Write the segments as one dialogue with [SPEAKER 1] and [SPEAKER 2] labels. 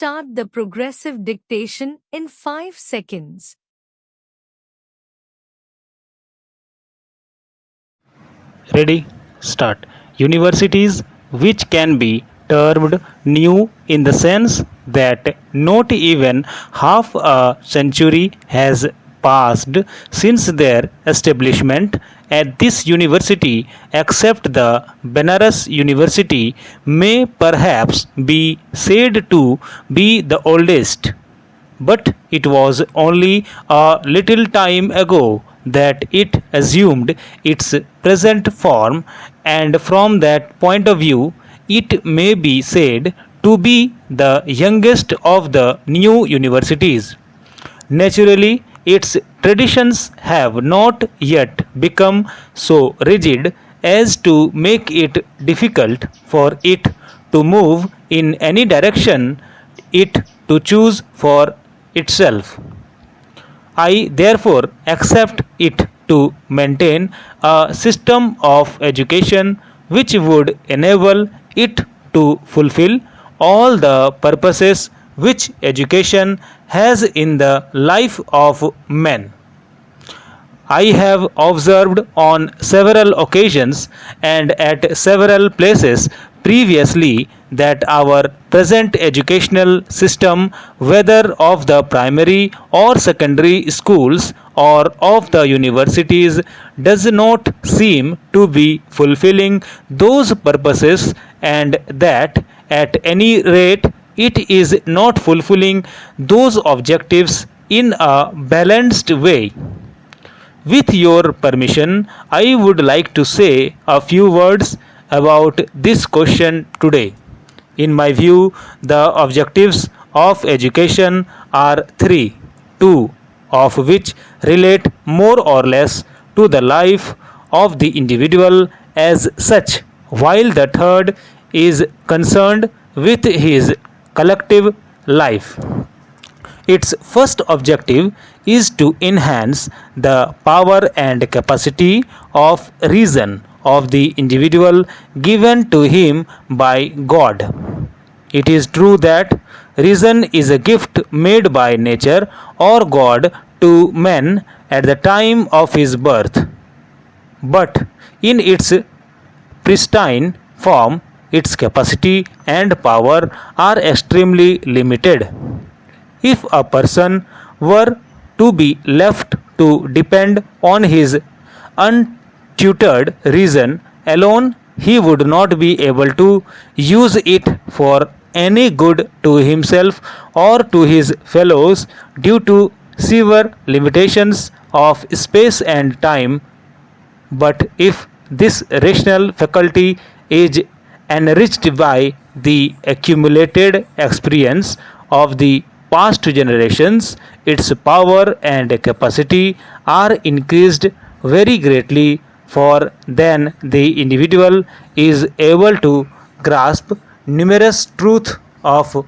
[SPEAKER 1] start the progressive dictation in 5 seconds.
[SPEAKER 2] Ready? Start. Universities, which can be termed new in the sense that not even half a century has passed since their establishment. At this university, except the Benares University, may perhaps be said to be the oldest. But it was only a little time ago that it assumed its present form, and from that point of view, it may be said to be the youngest of the new universities. Naturally, its traditions have not yet become so rigid as to make it difficult for it to move in any direction it to choose for itself. I therefore accept it to maintain a system of education which would enable it to fulfill all the purposes which education has in the life of men. I have observed on several occasions and at several places previously that our present educational system, whether of the primary or secondary schools or of the universities, does not seem to be fulfilling those purposes, and that at any rate it is not fulfilling those objectives in a balanced way. With your permission, I would like to say a few words about this question today. In my view, the objectives of education are three, two of which relate more or less to the life of the individual as such, while the third is concerned with his collective life. Its first objective is to enhance the power and capacity of reason of the individual given to him by God. It is true that reason is a gift made by nature or God to man at the time of his birth, but in its pristine form, its capacity and power are extremely limited. If a person were to be left to depend on his untutored reason alone, he would not be able to use it for any good to himself or to his fellows due to severe limitations of space and time. But if this rational faculty is enriched by the accumulated experience of the past generations, its power and capacity are increased very greatly, for then the individual is able to grasp numerous truths of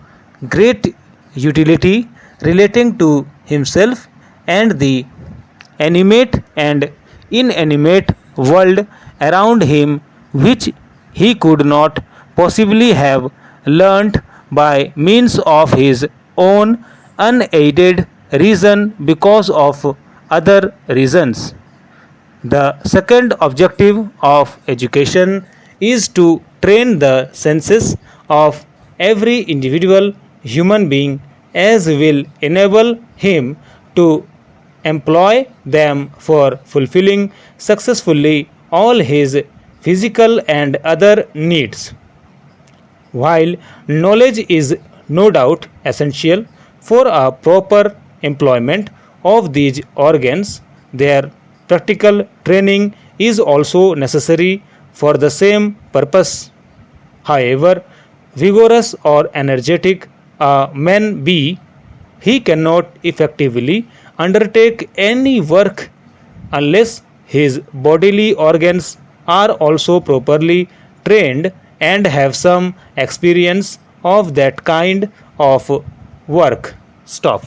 [SPEAKER 2] great utility relating to himself and the animate and inanimate world around him, which he could not possibly have learnt by means of his own unaided reason because of other reasons. The second objective of education is to train the senses of every individual human being as will enable him to employ them for fulfilling successfully all his physical and other needs. While knowledge is no doubt essential for a proper employment of these organs, their practical training is also necessary for the same purpose. However vigorous or energetic a man be, he cannot effectively undertake any work unless his bodily organs are also properly trained and have some experience of that kind of work. Stop.